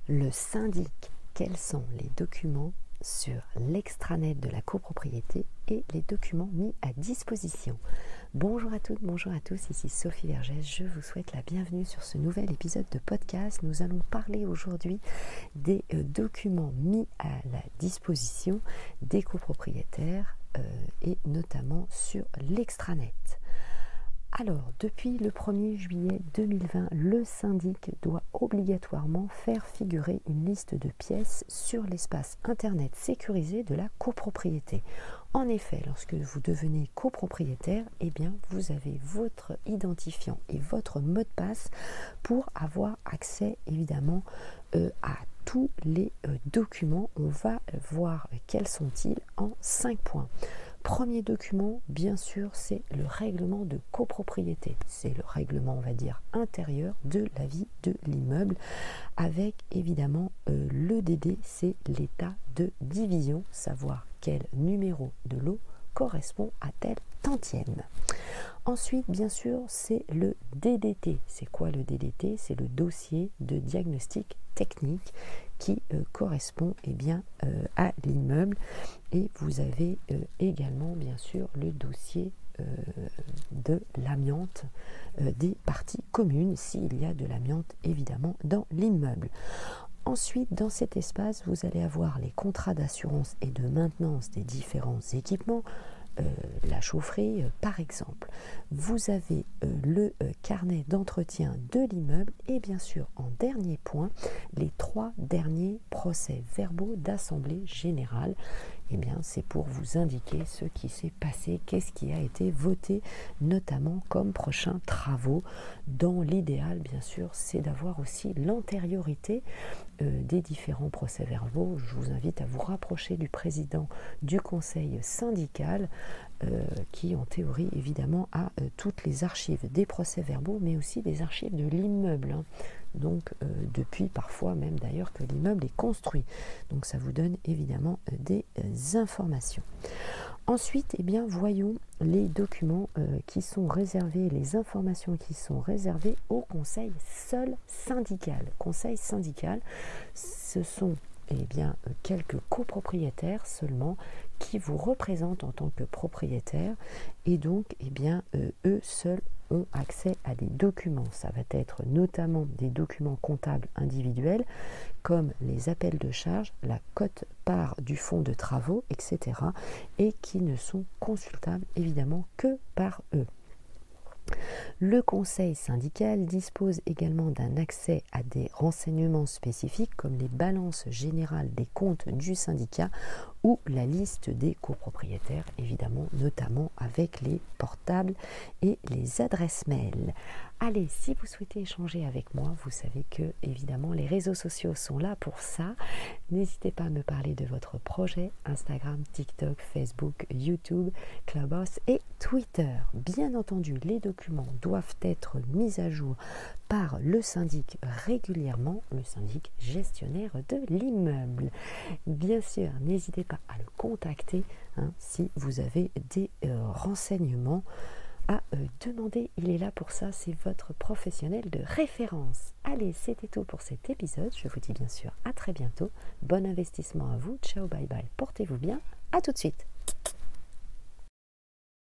Le syndic, quels sont les documents sur l'extranet de la copropriété et les documents mis à disposition. Bonjour à toutes, bonjour à tous, ici Sophie Vergès, je vous souhaite la bienvenue sur ce nouvel épisode de podcast. Nous allons parler aujourd'hui des documents mis à la disposition des copropriétaires et notamment sur l'extranet. Alors, depuis le 1er juillet 2020, le syndic doit obligatoirement faire figurer une liste de pièces sur l'espace Internet sécurisé de la copropriété. En effet, lorsque vous devenez copropriétaire, eh bien, vous avez votre identifiant et votre mot de passe pour avoir accès, évidemment, à tous les documents. On va voir quels sont-ils en 5 points. Premier document, bien sûr, c'est le règlement de copropriété. C'est le règlement, on va dire, intérieur de la vie de l'immeuble, avec évidemment le DD, c'est l'état de division, savoir quel numéro de lot correspond à tel tantième. Ensuite, bien sûr, c'est le DDT. C'est quoi le DDT? C'est le dossier de diagnostic technique qui correspond à l'immeuble. Et vous avez également, bien sûr, le dossier de l'amiante des parties communes, s'il y a de l'amiante, évidemment, dans l'immeuble. Ensuite, dans cet espace, vous allez avoir les contrats d'assurance et de maintenance des différents équipements, la chaufferie par exemple. Vous avez le carnet d'entretien de l'immeuble et bien sûr, en dernier point, les 3 derniers procès-verbaux d'assemblée générale. Eh bien, c'est pour vous indiquer ce qui s'est passé, qu'est-ce qui a été voté, notamment comme prochains travaux. Dans l'idéal, bien sûr, c'est d'avoir aussi l'antériorité des différents procès-verbaux. Je vous invite à vous rapprocher du président du conseil syndical qui, en théorie, évidemment, a toutes les archives des procès-verbaux, mais aussi des archives de l'immeuble. Donc, depuis parfois même d'ailleurs que l'immeuble est construit. Donc, ça vous donne évidemment des informations. Ensuite, eh bien, voyons les documents qui sont réservés, les informations qui sont réservées au conseil seul syndical. Conseil syndical, ce sont quelques copropriétaires seulement qui vous représentent en tant que propriétaire et donc eux seuls ont accès à des documents. Ça va être notamment des documents comptables individuels comme les appels de charges, la quote-part du fonds de travaux, etc. et qui ne sont consultables évidemment que par eux. Le conseil syndical dispose également d'un accès à des renseignements spécifiques comme les balances générales des comptes du syndicat ou la liste des copropriétaires, évidemment, notamment avec les portables et les adresses mail. Allez, si vous souhaitez échanger avec moi, vous savez que, évidemment, les réseaux sociaux sont là pour ça. N'hésitez pas à me parler de votre projet, Instagram, TikTok, Facebook, YouTube, Clubhouse et Twitter. Bien entendu, les documents doivent être mis à jour par le syndic régulièrement, le syndic gestionnaire de l'immeuble. Bien sûr, n'hésitez pas à le contacter si vous avez des renseignements à demander. Il est là pour ça, c'est votre professionnel de référence. Allez, c'était tout pour cet épisode. Je vous dis bien sûr à très bientôt. Bon investissement à vous. Ciao, bye bye. Portez-vous bien. À tout de suite.